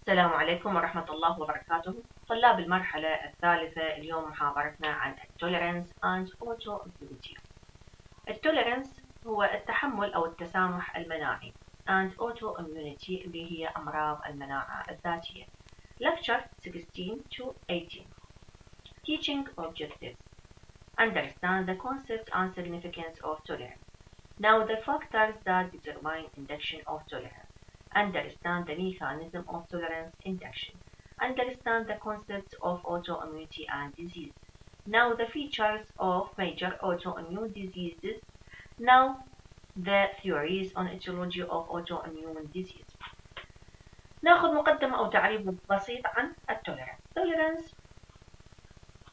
السلام عليكم ورحمة الله وبركاته. طلاب المرحلة الثالثة، اليوم محاضرتنا عن التوليرنس and autoimmunity. التوليرنس هو التحمل أو التسامح المناعي and autoimmunity اللي هي أمراض المناعة الذاتية. Lecture 16 to 18. Teaching objectives. Understand the concept and significance of tolerance. Now the factors that determine induction of tolerance. Understand the mechanism of tolerance induction. Understand the concepts of autoimmunity and disease. Now the features of major autoimmune diseases. Now the theories on etiology of autoimmune disease. ناخذ مقدمة أو تعريف بسيط عن التوليرانس. Tolerance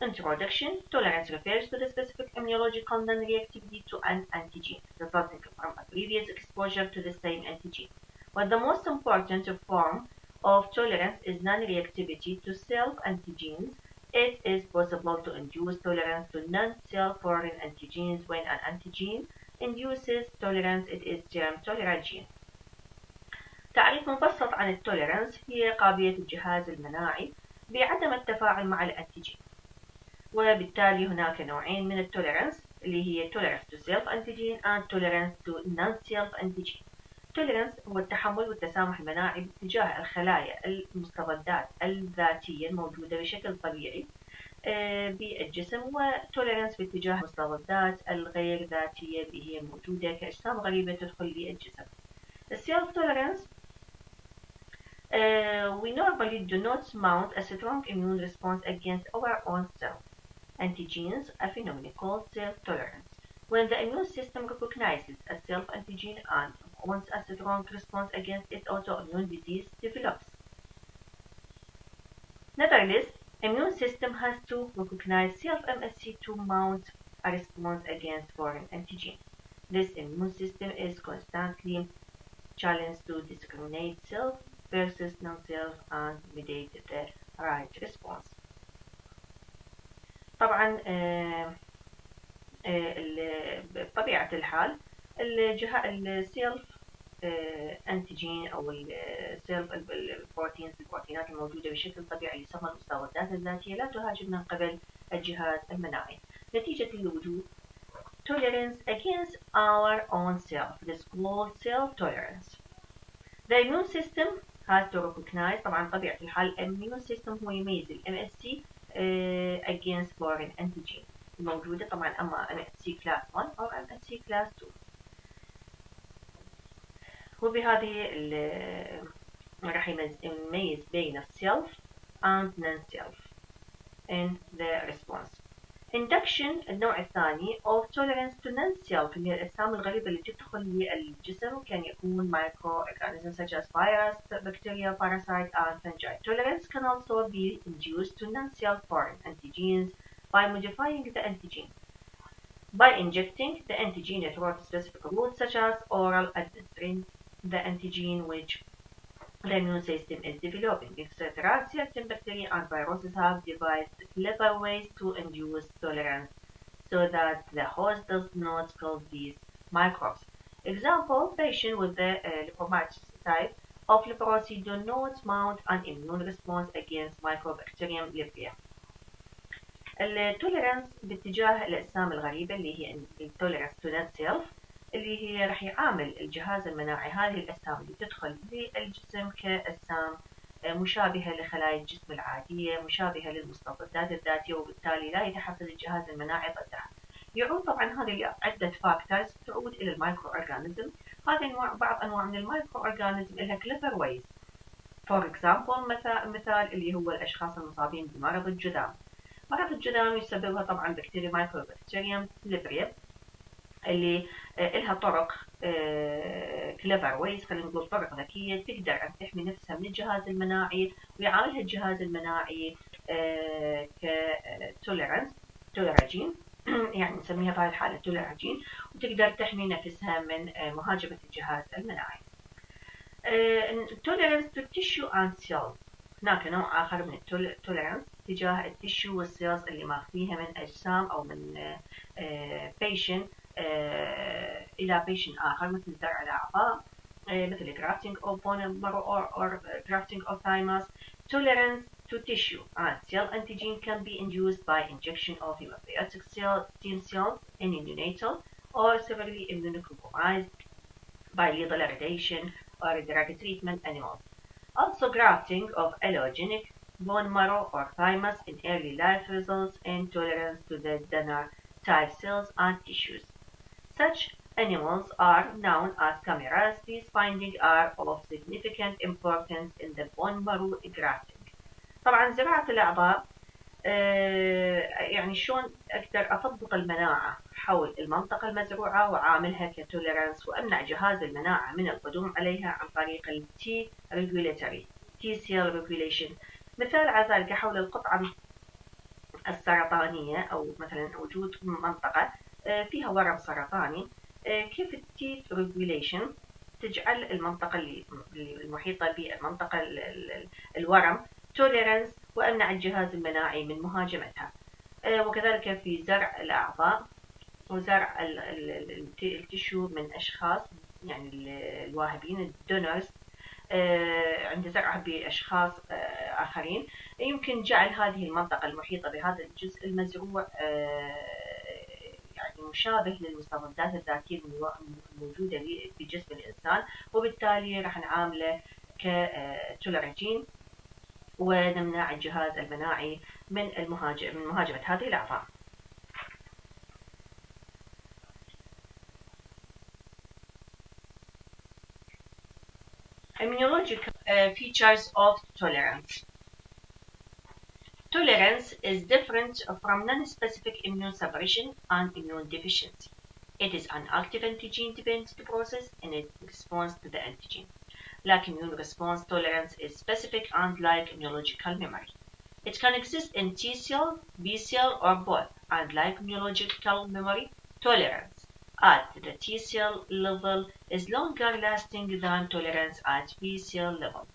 Introduction. Tolerance refers to the specific immunological non-reactivity to an antigen resulting from a previous exposure to the same antigen. But the most important form of tolerance is non-reactivity to self-antigens. It is possible to induce tolerance to non-self foreign antigens. When an antigen induces tolerance, it is termed tolerogen. تعريف مبسط عن التوليرانس هي قابلية الجهاز المناعي بعدم التفاعل مع الأنتيجين. وبالتالي هناك نوعين من التوليرانس اللي هي tolerance to self antigen and tolerance to non-self antigen. tolerance هو التحمل والتسامح المناعي باتجاه الخلايا المستضدات الذاتية الموجودة بشكل طبيعي بالجسم، وتوليرانس باتجاه المستضدات الغير ذاتية اللي هي موجودة كأجسام غريبة تدخل للجسم. self tolerance we normally do not mount a strong immune response against our own self antigens, a phenomenon called self-tolerance. When the immune system recognizes a self-antigen and mounts a strong response against it, autoimmune disease develops. Nevertheless, immune system has to recognize self-MSC to mount a response against foreign antigen. This immune system is constantly challenged to discriminate self versus non-self and mediate the right response. طبعا بطبيعة الحال السيلف انتيجين او السيلف البروتينات الموجودة بشكل طبيعي يسمى المستضدات الذاتية لا تهاجم من قبل الجهاز المناعي نتيجة لوجود tolerance against our own self. This is called self-tolerance. The immune system has to recognize طبعا طبيعة الحال immune system هو يميز ال MSC against foreign antigen الموجودة طبعا أما MSC class 1 أو MSC class 2. وبهذه راح يميز بين self and non-self in the response. Induction النوع الثاني of tolerance to non-self اللي هي الأجسام الغريبة اللي تدخل للجسم كان يكون microorganisms such as virus, bacteria, parasite and fungi. Tolerance can also be induced to non-self foreign antigens by modifying the antigen. By injecting the antigen through specific routes such as oral administering the antigen which the immune system is developing, etc. Certain bacteria and viruses have devised clever ways to induce tolerance so that the host does not kill these microbes. Example, patients with the lepromatous type of leprosy do not mount an immune response against Mycobacterium leprae. التوليرانس باتجاه الأجسام الغريبة اللي هي التوليرانس to non-self اللي هي راح يعامل الجهاز المناعي هذه الأجسام اللي تدخل للجسم كأجسام مشابهة لخلايا الجسم العادية مشابهة للمستضدات الذاتية وبالتالي لا يتحفز الجهاز المناعي ضدها. يعود طبعا هذه عدة فاكتورز تعود إلى المايكرو أورجانيزم. هذه بعض أنواع من المايكرو أورجانيزم لها كليفر ويز. فور إكزامبل مثال اللي هو الأشخاص المصابين بمرض الجذام. مرض الجذام يسببها طبعا بكتيريا مايكروبكتيريوم ليبريا اللي لها طرق كليفر ويز خلينا نقول طرق ذكية تقدر أن تحمي نفسها من الجهاز المناعي ويعاملها الجهاز المناعي كتوليراجين يعني نسميها بهذه الحالة توليراجين وتقدر تحمي نفسها من مهاجمة الجهاز المناعي. tolerance to tissue and cells. هناك نوع آخر من التوليرانس تجاه التشو والسيلز اللي ماخذيها من أجسام أو من patient إلى patient آخر مثل زرع الأعضاء مثل grafting of bone marrow or grafting of thymus. Tolerance to tissue and cell antigen can be induced by injection of hematopoietic stem cells in neonatal or severely immunocompromised by lethal irradiation or drug treatment animals. Also, grafting of allogenic bone marrow or thymus in early life results in tolerance to the donor type cells and tissues. Such animals are known as cameras. These findings are of significant importance in the bone marrow grafting. طبعا زراعة الأعضاء يعني شلون أقدر أطبق المناعة حول المنطقة المزروعة وعاملها كتوليرانس وأمنع جهاز المناعة من القدوم عليها عن طريق التي ريجوليتري تي سيل ريجوليشن. مثال على ذلك حول القطعة السرطانية أو مثلا وجود منطقة فيها ورم سرطاني، كيف التي ريجوليشن تجعل المنطقة المحيطة بالمنطقة الورم توليرانس وأمنع الجهاز المناعي من مهاجمتها. وكذلك في زرع الأعضاء وزرع التشو من أشخاص يعني الواهبين الدونرز عند زرعها بأشخاص آخرين، يمكن جعل هذه المنطقة المحيطة بهذا الجزء المزروع يعني مشابه للمستضدات الذاتية الموجودة في جسم الإنسان، وبالتالي راح نعامله كتولرجين ونمنع الجهاز المناعي من مهاجمة هذه الأعضاء. Immunological features of tolerance. Tolerance is different from non-specific immune suppression and immune deficiency. It is an active antigen-dependent process in its response to the antigen. Like immune response, tolerance is specific and like immunological memory. It can exist in T cell, B cell, or both, and like immunological memory, tolerance at the T cell level is longer lasting than tolerance at B cell level.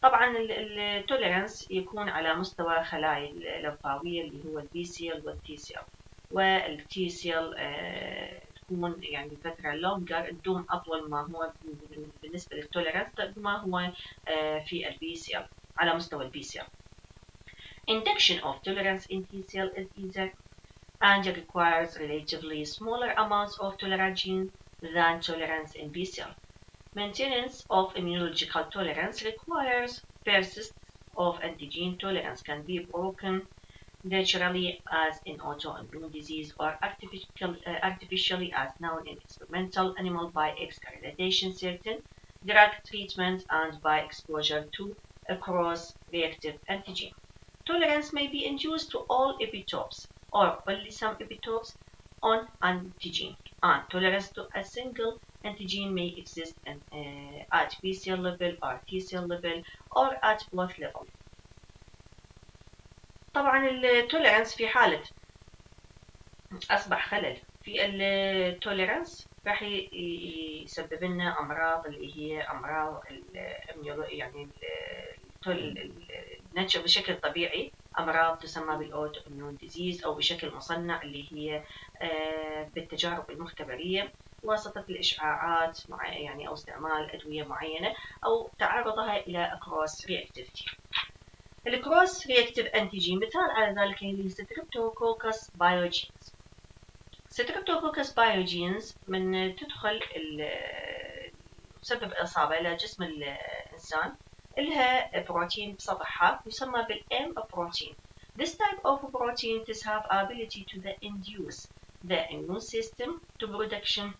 طبعا التوليرانس يكون على مستوى خلايا الليمفاوية اللي هو البي سيل والتي سيل، والتي سيل تكون يعني فترة لونجر تدوم أطول ما هو بالنسبة للتوليرانس ما هو في البي سيل على مستوى البي سيل. Induction of tolerance in T cell is easier and requires relatively smaller amounts of tolerogene than tolerance in B cell. Maintenance of immunological tolerance requires persistence of antigen tolerance can be broken naturally as in autoimmune disease or artificially as known in experimental animal by externalization certain drug treatment and by exposure to a cross-reactive antigen. Tolerance may be induced to all epitopes or only some epitopes on antigen, and tolerance to a single antigen may exist at B cell level or T cell level or at both levels. طبعا التوليرانس في حالة أصبح خلل في التوليرانس راح يسبب لنا أمراض اللي هي أمراض يعني الناتشر بشكل طبيعي، أمراض تسمى بالأوتو إميون ديزيز أو بشكل مصنع اللي هي بالتجارب المختبرية واسطة الإشعاعات يعني أو استعمال أدوية معينة أو تعرضها إلى كروس رياكتيفيتي. الكروس رياكتيف أنتيجين مثال على ذلك اللي هي ستريبتوكوكس بايوجينز. ستريبتوكوكس بايوجينز من تدخل تسبب إصابة لجسم الإنسان لها بروتين بسطحها يسمى بالM protein. This type of protein has ability to induce the immune system to production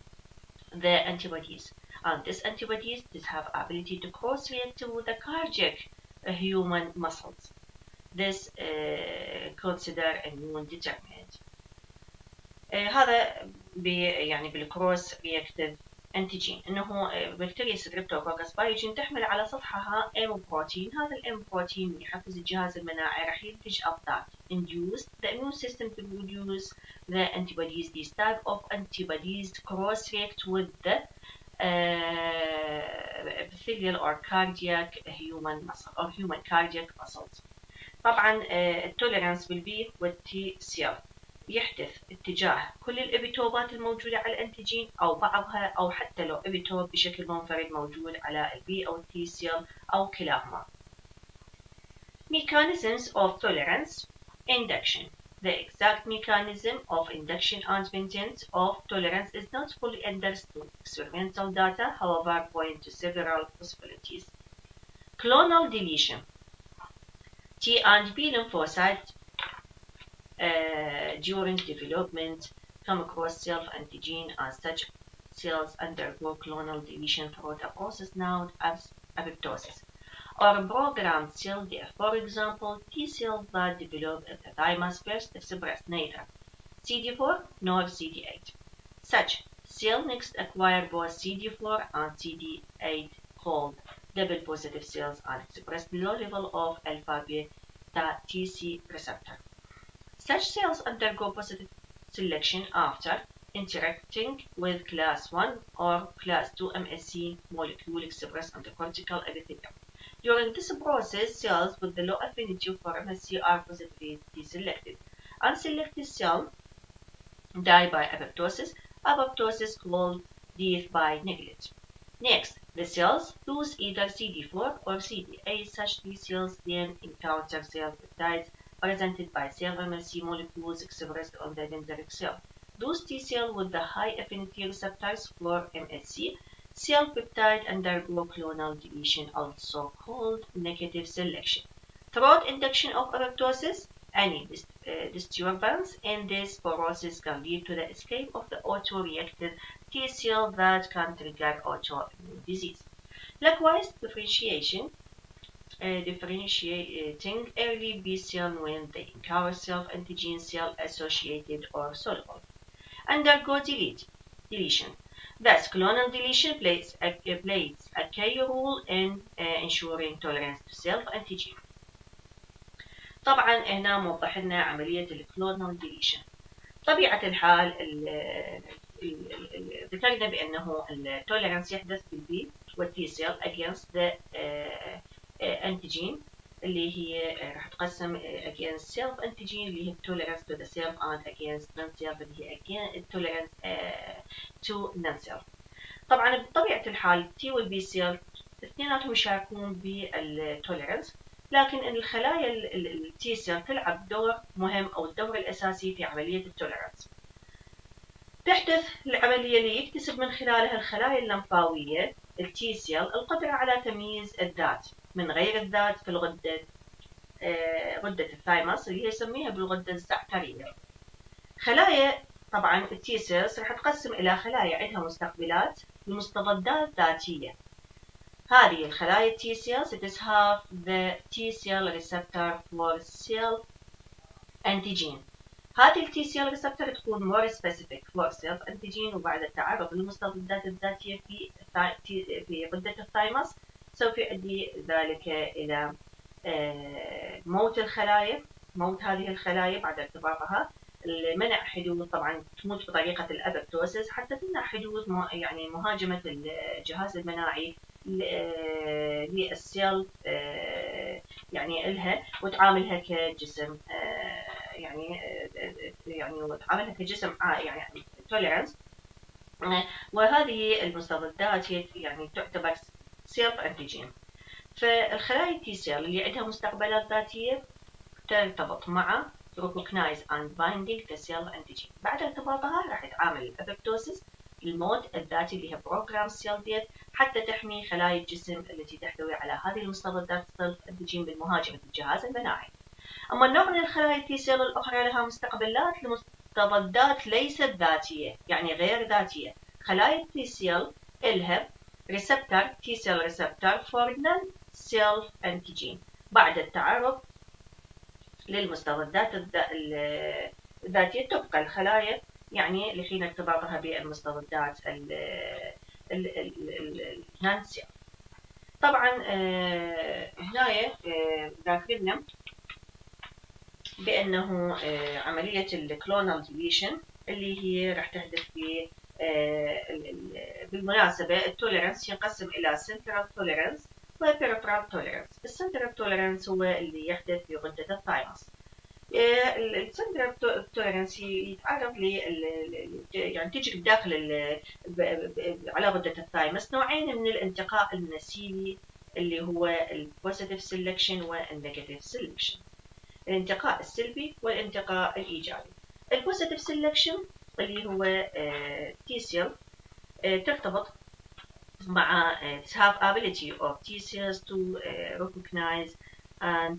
the antibodies, and this antibodies have ability to cross-react with the cardiac human muscles. This consider immune determinant. هذا يعني بالكروس رياكتيف انتيجين انه بكتيريا ستريبتوكوكس بايوجين تحمل على سطحها ام بروتين. هذا الام بروتين يحفز الجهاز المناعي راح ينتج اضداد induce the immune system to produce the antibodies. These type of antibodies cross react with the epithelial or cardiac human muscle or human cardiac muscles. طبعا التوليرانس بالبي والتي سيل يحدث اتجاه كل الإبيتوبات الموجودة على الأنتيجين أو بعضها، أو حتى لو إبيتوب بشكل منفرد موجود على البي أو التي سيل أو كلاهما. Mechanisms of tolerance induction. The exact mechanism of induction and maintenance of tolerance is not fully understood. Experimental data, however, point to several possibilities. Clonal deletion. T and B lymphocytes during development come across self-antigen, and such cells undergo clonal deletion through a process known as apoptosis, or programmed cell death. For example, T cells that develop in the thymus first express neither CD4 nor CD8. Such cells next acquire both CD4 and CD8, called double positive cells, and express low level of alpha-beta Tc receptor. Such cells undergo positive selection after interacting with class 1 or class 2 MSC molecule expressed on the cortical epithelium. During this process, cells with the low affinity for MSC are positively deselected. Unselected cells die by apoptosis, called death by neglect. Next, the cells lose either CD4 or CD8. Such T cells then encounter cell peptides presented by cell MSC molecules expressed on the dendritic cell. Those T cells with the high affinity receptors for MSC cell peptide undergo clonal deletion, also called negative selection. Throughout induction of apoptosis, any disturbance in this process can lead to the escape of the autoreactive T cell that can trigger autoimmune disease. Likewise, differentiating early B cell when they encounter self-antigen cell associated or soluble undergo deletion. Thus, clonal deletion plays a key role in ensuring tolerance to self-antigen. طبعا هنا موضح لنا عملية الكلونال ديليشن. طبيعة الحال ذكرنا بأنه التوليرانس يحدث بالبي والتي سيل against the antigen اللي هي راح تقسم against self antigen اللي هي tolerance to the self and against non-self اللي هي against tolerance to non-self. طبعا بطبيعة الحال T والبي سيل اثنيناتهم يشاركون بالتوليرانس، لكن الخلايا التي سيل تلعب دور مهم أو الدور الأساسي في عملية التوليرانس. تحدث العملية اللي يكتسب من خلالها الخلايا اللمفاوية التي سيل القدرة على تمييز الذات من غير الذات في غدة الثايموس اللي هي يسميها بالغدة الزعترية. خلايا طبعا التي سيلز راح تقسم إلى خلايا عندها مستقبلات ومستضدات ذاتية. هذه الخلايا T cells it is have the T cell receptor for self antigen. هذه ال T cell receptor تكون more specific for self antigen، وبعد التعرض للمستضدات الذاتية في غدة الثايموس سوف يؤدي ذلك إلى موت الخلايا، موت هذه الخلايا بعد ارتباطها، منع حدوث، طبعا تموت بطريقة الأبوبتوسيس حتى تمنع حدوث يعني مهاجمة الجهاز المناعي للسيل يعني إلها وتعاملها كجسم يعني وتعاملها كجسم يعني tolerance. وهذه المستضدات هي يعني تعتبر self antigen. فالخلايا التي سيل اللي عندها مستقبلات ذاتية ترتبط مع recognize and binding the cell antigen. بعد ارتباطها راح تعامل الأبوبتوسيس الموت الذاتي اللي هي program cell death حتى تحمي خلايا الجسم التي تحتوي على هذه المستضدات self antigen من مهاجمة الجهاز المناعي. أما النوع من الخلايا التي سيل الأخرى لها مستقبلات لمستضدات ليست ذاتية، يعني غير ذاتية. خلايا التي سيل إلها receptor T cell receptor for non-self antigen. بعد التعرض للمستضدات الذاتية تبقى الخلايا يعني لحين ارتباطها بالمستضدات النانسيل. طبعا هنا ذاكرنا بأنه عملية الكلونال ديليشن اللي هي راح تحدث في بالمناسبة التوليرانس ينقسم إلى central tolerance و peripheral tolerance. السنترال tolerance هو اللي يحدث في غدة الثايموس. السنتر توليرانس يتعرض ل يعني تجري داخل على غدة الثايمس نوعين من الانتقاء النسيجي اللي هو البوزيتيف سيلكشن والنيجاتيف سيلكشن. الانتقاء السلبي والانتقاء الإيجابي. البوزيتيف سيلكشن اللي هو تي سيل ترتبط مع have ability of T cells to recognize and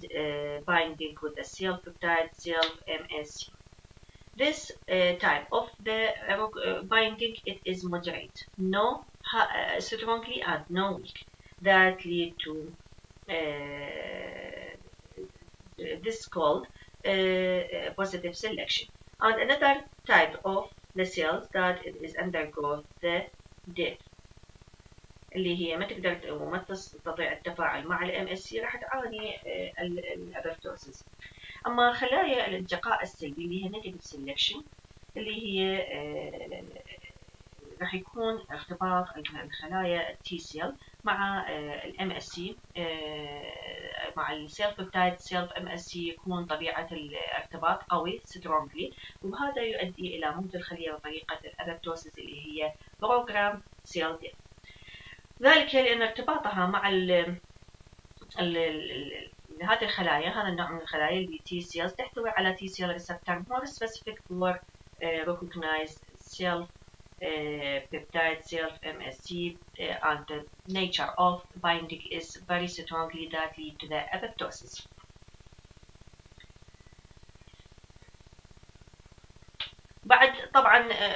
binding with the self-peptide self-MSC. This type of the binding it is moderate, no strongly and no weak, that lead to this called positive selection. And another type of the cells that it is undergo the death اللي هي ما تقدر وما تستطيع التفاعل مع الام اس سي راح تعاني الابرتوسيس. اما خلايا الانتقاء السلبي اللي هي نيجاتيف سيلكشن اللي هي راح يكون ارتباط الخلايا التي سيل مع الام اس سي مع السيلف بيبتايد سيلف ام اس سي يكون طبيعه الارتباط قوي سترونجلي، وهذا يؤدي الى موت الخليه بطريقه الابرتوسيس اللي هي بروجرام سيل ديث. ذلك لأن ارتباطها مع هذه الخلايا، هذا النوع من الخلايا اللي تي سيلز تحتوي على تي سيل ريسبتور more specific for recognize self peptide self MSC and the nature of binding is very strongly that lead to the apoptosis.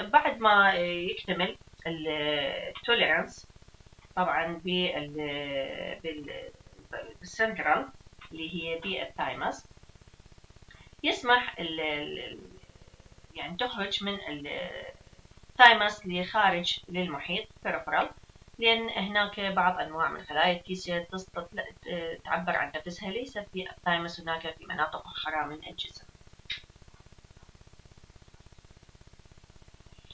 بعد ما يكتمل التوليرانس طبعا بالسنترال اللي هي بالثايمس يسمح يعني تخرج من الثايمس لخارج للمحيط peripheral، لأن هناك بعض أنواع من خلايا التي سيل تعبر عن نفسها ليس في الثايمس، هناك في مناطق أخرى من الجسم،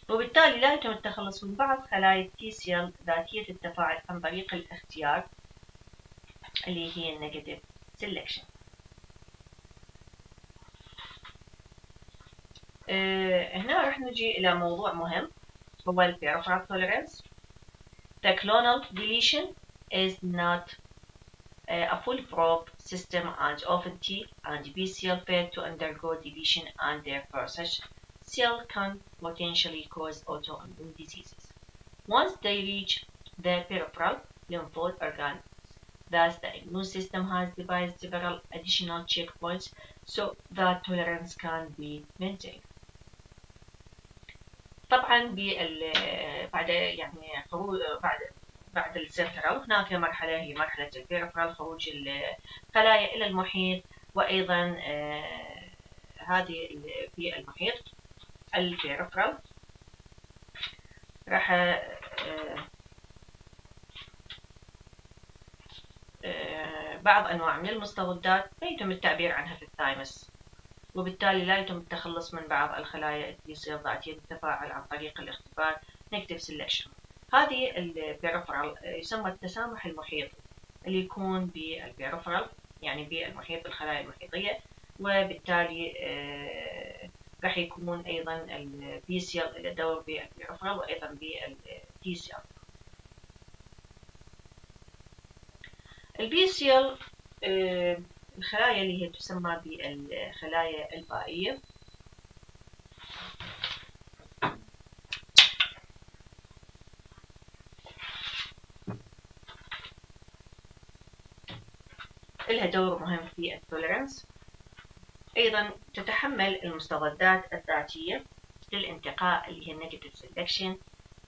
وبالتالي لا يتم التخلص من بعض خلايا التي سيل ذاتية التفاعل عن طريق الاختيار اللي هي النيجاتيف سيلكشن. هنا راح نجي إلى موضوع مهم هو ال peripheral tolerance. The clonal deletion is not a foolproof system and often T and B cell fail to undergo deletion and therefore such cell can potentially cause autoimmune diseases. Once they reach the peripheral lymphoid organs, thus the immune system has devised several additional checkpoints so that tolerance can be maintained. طبعا بعد يعني بعد السنترال هناك مرحلة هي مرحلة البيرفرال، خروج الخلايا إلى المحيط، وأيضا هذه في المحيط البيرفرال راح بعض أنواع من المستضدات لا يتم التعبير عنها في الثايمس، وبالتالي لا يتم التخلص من بعض الخلايا التي تصير ذاتية التفاعل عن طريق الاختبار نيجاتيف سيلكشن. هذه البيرفرال يسمى التسامح المحيطي اللي يكون بالبيرفرال يعني بالمحيط بالخلايا المحيطية، وبالتالي راح يكون أيضا البي سيل إلى دور بالبيرفرال وأيضا بالتي سيل. البي سيل الخلايا اللي هي تسمى بالخلايا البائية لها دور مهم في التوليرانس. أيضا تتحمل المستضدات الذاتية للانتقاء اللي هي النيجاتيف سيلكشن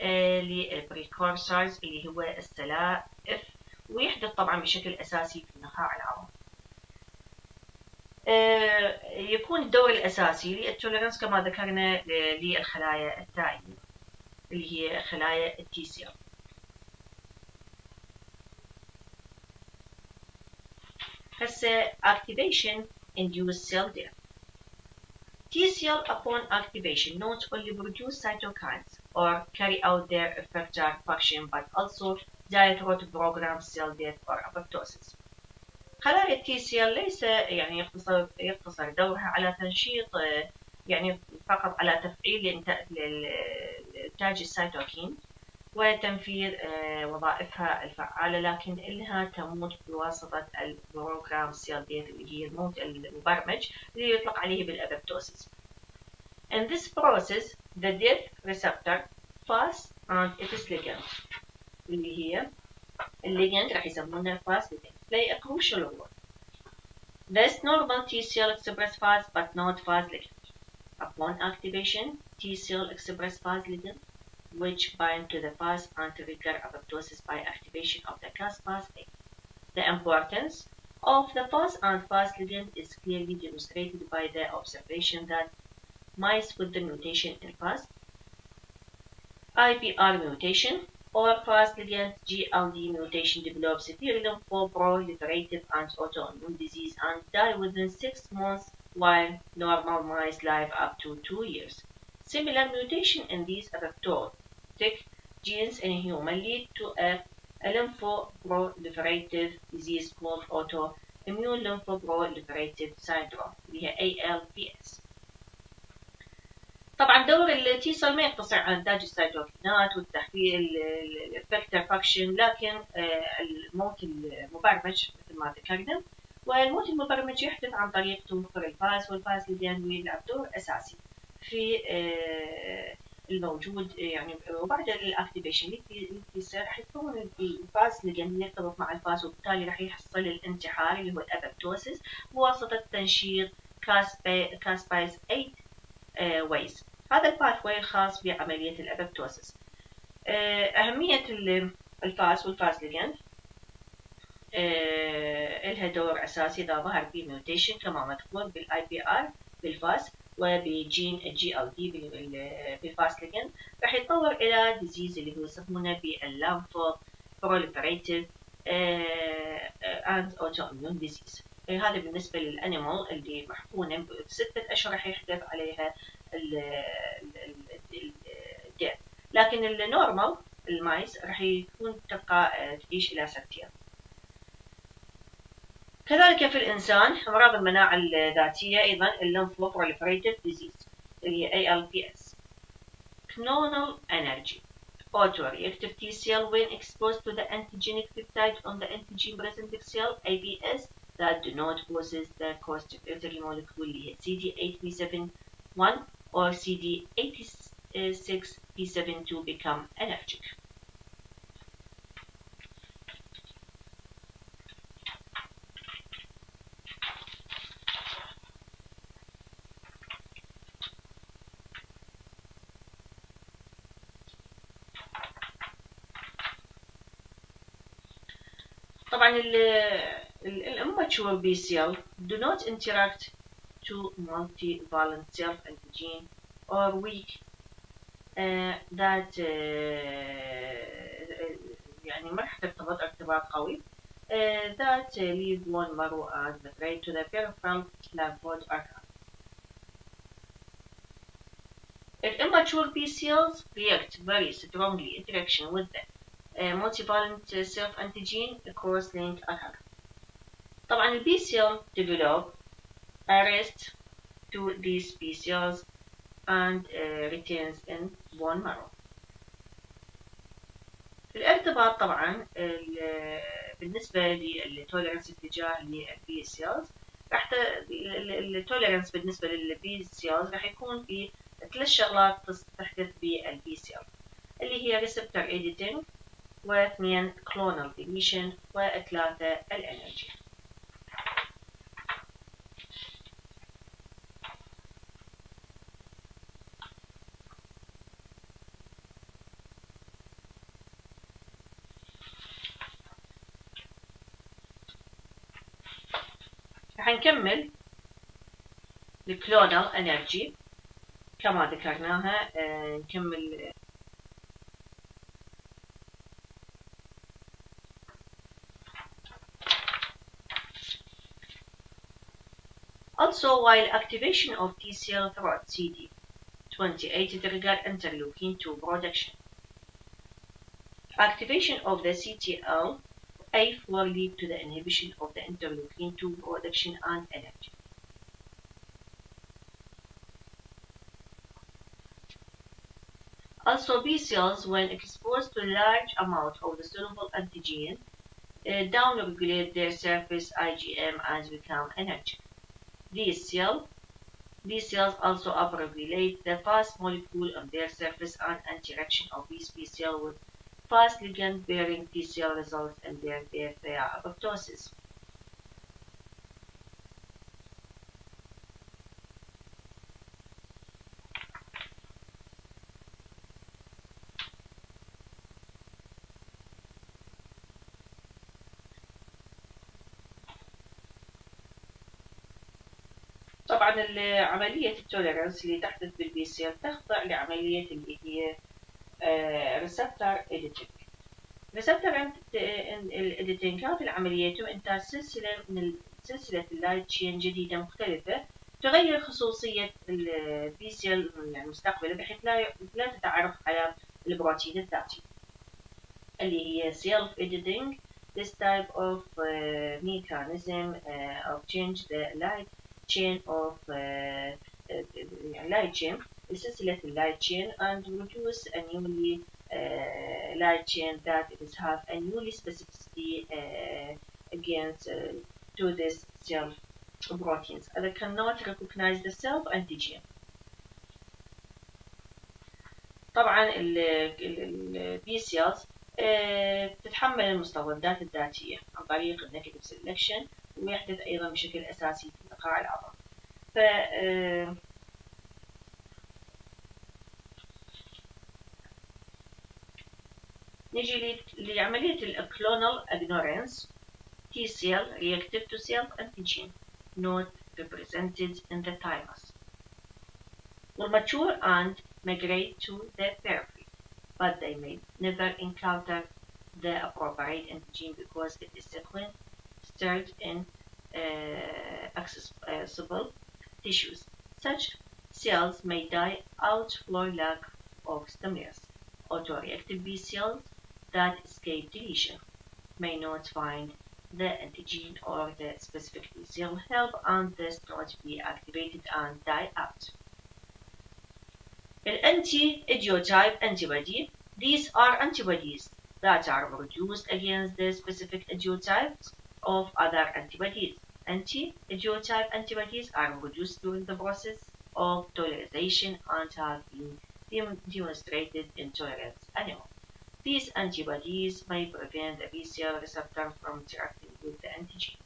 للبريكورسرز اللي هو السلائف، ويحدث طبعا بشكل أساسي في النخاع العظمي. يكون الدور الأساسي للتوليرانس كما ذكرنا للخلايا التائية اللي هي خلايا التي سيل. هسه activation induced cell death. T cell upon activation not only produce cytokines or carry out their effector function but also direct program cell death or apoptosis. خلايا التي سيل ليس يعني يقتصر دورها على تنشيط يعني فقط على تفعيل إنتاج السيتوكين وتنفيذ وظائفها الفعالة، لكن إنها تموت بواسطة البروجرام سيل ديث اللي هي الموت المبرمج اللي يطلق عليه بالأبوبتوسيس. In this process, the death receptor fast and its ligand اللي هي الليجند راح يسمونها fast ligand play a crucial role. This normal T cell express fast but not fast ligand. Upon activation, T cell express fast ligand which bind to the fast and trigger apoptosis by activation of the caspase. The importance of the fast and fast ligand is clearly demonstrated by the observation that mice with the mutation in fast IPR mutation or fast ligand GLD mutation develop severe lymphoproliferative and autoimmune disease and die within 6 months, while normal mice live up to 2 years. Similar mutation in these apoptotic genes in human lead to a lymphoproliferative disease called autoimmune lymphoproliferative syndrome اللي هي ALPS. طبعا دور التي سيل ما يقتصر على انتاج السيتوكينات والتحويل الافكتر فاكشن، لكن الموت المبرمج مثل ما ذكرنا، والموت المبرمج يحدث عن طريق توفر الفاس، والفاس اللي يلعب دور اساسي في الموجود يعني. وبعد الاكتيفيشن اللي يصير راح يكون الفاس اللي يرتبط مع الفاس، وبالتالي راح يحصل الانتحار اللي هو الابوبتوسيس بواسطه تنشيط كاسبايز 8 ويز. هذا الباثواي الخاص بعملية الأبوبتوسيس. أهمية الفاس والفاس ليجند لها دور أساسي إذا ظهر فيه ميوتيشن كما مذكور بالاي بي ار بالفاس وبجين الجي او دي بالفاس ليجند، راح يتطور إلى ديزيز اللي هو يسمونه باللامفو بروليفريتيف and autoimmune disease. هذا بالنسبة للأنيمال اللي محفونة ب6 أشهر راح يحدث عليها الديث، لكن النورمال المايس راح يكون تبقى تعيش إلى 6 أيام. كذلك في الإنسان أمراض المناعة الذاتية أيضا الليمفو بروليفريتيف ديزيز اللي هي ALPS. Clonal energy autoreactive T cell when exposed to the antigenic peptide on the antigen presenting cell APS that do not possess the costimulatory molecule اللي هي CD8B71 or CD86B72 become allergic. طبعا immature B cell do not interact to multivalent self-antigen or weak that يعني ما راح ترتبط ارتباط قوي that leave bone marrow and migrate to the peripheral lymphoid organ. If immature B cells react very strongly interaction with the multivalent self-antigen cross-link occur. طبعا ال B cell develop arrest to these B cells and retains in bone marrow. الارتباط طبعا بالنسبة للتوليرنس اتجاه للبي سيلز راح التوليرنس بالنسبة للبي سيلز راح يكون في 3 شغلات تحدث بالبي سيل اللي هي receptor editing، و2 clonal deletion، و3 الانرجي. راح نكمل الكلونال انرجي كما ذكرناها. نكمل Also, while activation of T cell through CD28 trigger interleukin 2 production, activation of the CTL A4 lead to the inhibition of the interleukin 2 production and energy. Also, B cells, when exposed to a large amount of the soluble antigen, downregulate their surface IgM and become energetic. These cells These cells also upregulate the fast molecule on their surface and interaction of these B cells with fast ligand-bearing T cell results in their death via apoptosis. طبعا عملية التوليرانس اللي تحدث بالبي سيل تخضع لعملية اللي هي ريسبتور إيديتنج. ريسبتور الإيديتنج هذه العملية يتم إنتاج سلسلة اللايت تشين جديدة مختلفة تغير خصوصية البي سيل المستقبلة بحيث لا تتعرف على البروتين الذاتي اللي هي self editing. This type of mechanism of change the light chain of light chain سلسلة اللايت chain and produce a newly light chain that is have a newly specificity against to this self proteins that cannot recognize the self antigen. طبعا البي سيلز تتحمل المستودات الذاتية عن طريق النيجاتيف سيلكشن ويحدث أيضا بشكل أساسي في نقاع العظم. ف نجي لعملية الكلونال ignorance. T cell reactive to self antigen not represented in the thymus will mature and migrate to the periphery, but they may never encounter the appropriate antigen because it is sequestered in accessible tissues. Such cells may die out for lack of stimulus. Autoreactive B cells that escape deletion may not find the antigen or the specific T cell help and thus not be activated and die out. Anti-idiotype antibody. These are antibodies that are produced against the specific idiotypes of other antibodies. Anti-idiotype antibodies are produced during the process of tolerization and have been demonstrated in tolerance animals. These antibodies may prevent the B cell receptor from interacting with the antigen.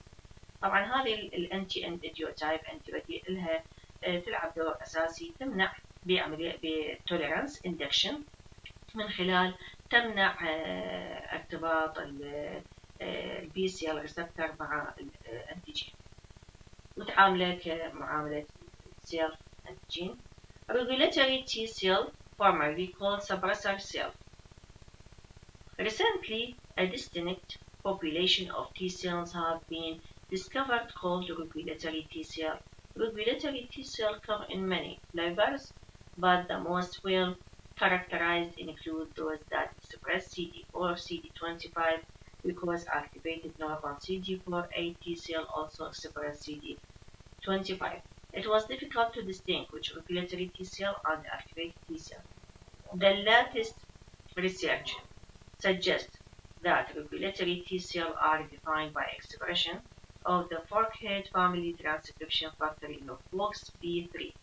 طبعا هذه الانتي-idiotype antibody لها تلعب دور أساسي تمنع بعملية بتوليرانس اندكشن من خلال تمنع ارتباط البي سي ال ريسبتور مع الانتيجين وتعامله كمعاملة سيل انتيجين. Regulatory T cell, formerly called suppressor cell. Recently, a distinct population of T cells have been discovered called regulatory T cell. Regulatory T cells come in many flavors, but the most well characterized include those that express CD4, CD25 because activated normal CD4A T cell also express CD25. It was difficult to distinguish regulatory T cell and activated T cell. The latest research suggests that regulatory T cells are defined by expression of the forkhead family transcription factor in FOXP3.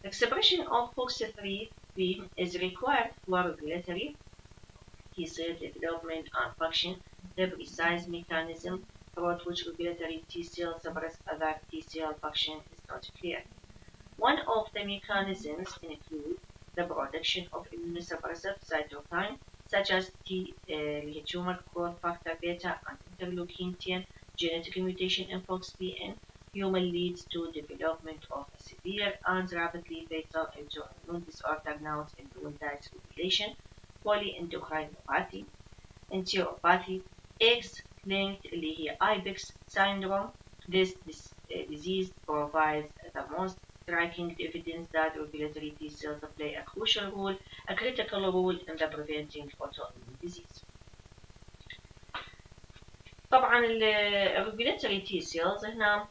Expression of FOXP3 is required for regulatory T cell development and function. The precise mechanism through which regulatory T cells suppress other T cell function is not clear. One of the mechanisms include the production of immunosuppressive cytokines such as tumor growth factor beta and interleukin 10. Genetic mutation in FOXP in human leads to development of a severe and rapidly fatal autoimmune disorder known as immune dysregulation, polyendocrinopathy, enteropathy, X-linked اللي هي IBEX syndrome. This disease provides the most striking evidence that regulatory T cells play a critical role in the preventing autoimmune disease. طبعا الريجوليتوري تي سيلز هنا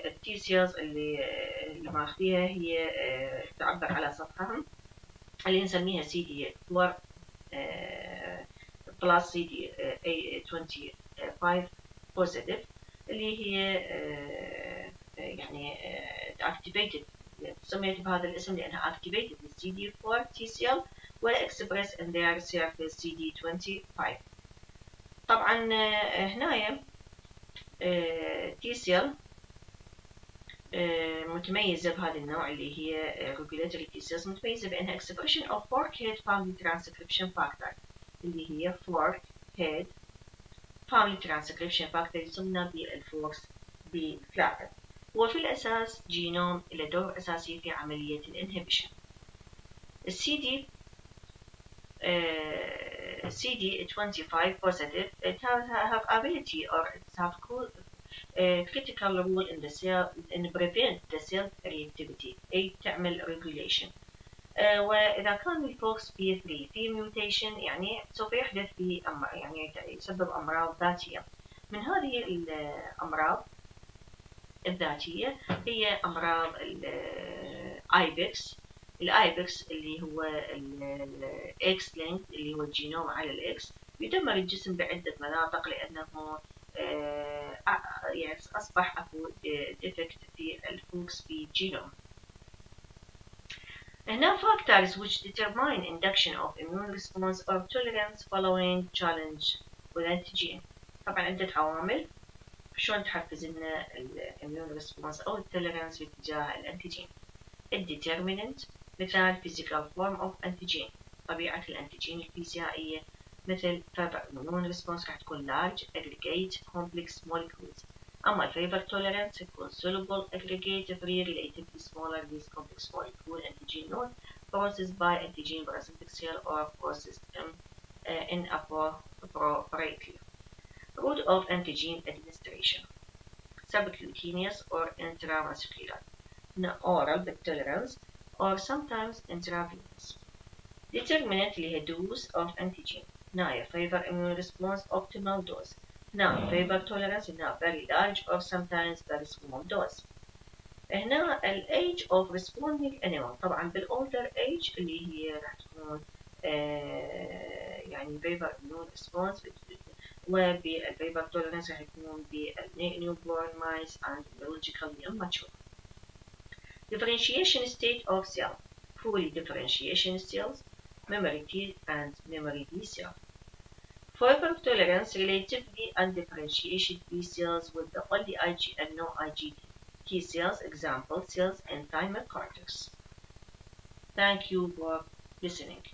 التي سيلز اللي ماخذيها هي تعبر على سطحها اللي نسميها سي دي 4 بلس سي دي اي 25 بوزيتيف، اللي هي يعني activated، سميت بهذا الاسم لأنها activated بالسي دي 4 تي سيل واكسبرس in their surface سي دي 25. طبعا هنايا تي سيل متميزة بهذا النوع اللي هي regulatory T cells، متميزة بأنها expression of fork head family transcription factor اللي هي fork head family transcription factor يسمى بالفوركس بفلاتر. هو في الأساس جينوم له دور أساسي في عملية الانهبيشن. السي دي CD25 positive, it have ability or it have critical role in the cell in prevent the cell reactivity، أي تعمل regulation. وإذا كان الفوكس بي 3 في mutation يعني سوف يحدث في يعني يسبب أمراض ذاتية. من هذه الأمراض الذاتية هي أمراض الآيبكس. الآيبكس اللي هو الإكس لينك اللي هو الجينوم على الإكس، يدمر الجسم بعدة مناطق لأنه يعني أصبح أكو ديفكت في الفوكس بي جينوم. هنا factors which determine induction of immune response or tolerance following challenge with antigen. طبعا عدة عوامل شلون تحفز لنا الاميون ريسبونس او التوليرانس باتجاه الانتيجين. الديترميننت مثال physical form of antigen، طبيعة الانتيجين الفيزيائية، مثل فيبر immune response راح تكون large aggregate complex molecules، أما الفيبر tolerance تكون soluble aggregate free relatively smaller these complex molecule antigen node processed by antigen parasitic cell or processed in appropriately. Route of antigen administration subcutaneous or intramuscular, oral tolerance or sometimes intravenous. Determinant اللي هي dose of antigen. هنا favor immune response optimal dose. هنا favor tolerance هنا very large or sometimes very small dose. هنا ال age of responding animal، طبعا بالolder age اللي هي راح تكون يعني favor immune response، وبالفيبر tolerance راح يكون بالnewborn mice and biologically immature. Differentiation state of cell fully differentiation cells, memory T and memory B cell. Fiber tolerance relatively undifferentiated B cells with the only Ig and no IgG T cells, example cells and thymic cortex. Thank you for listening.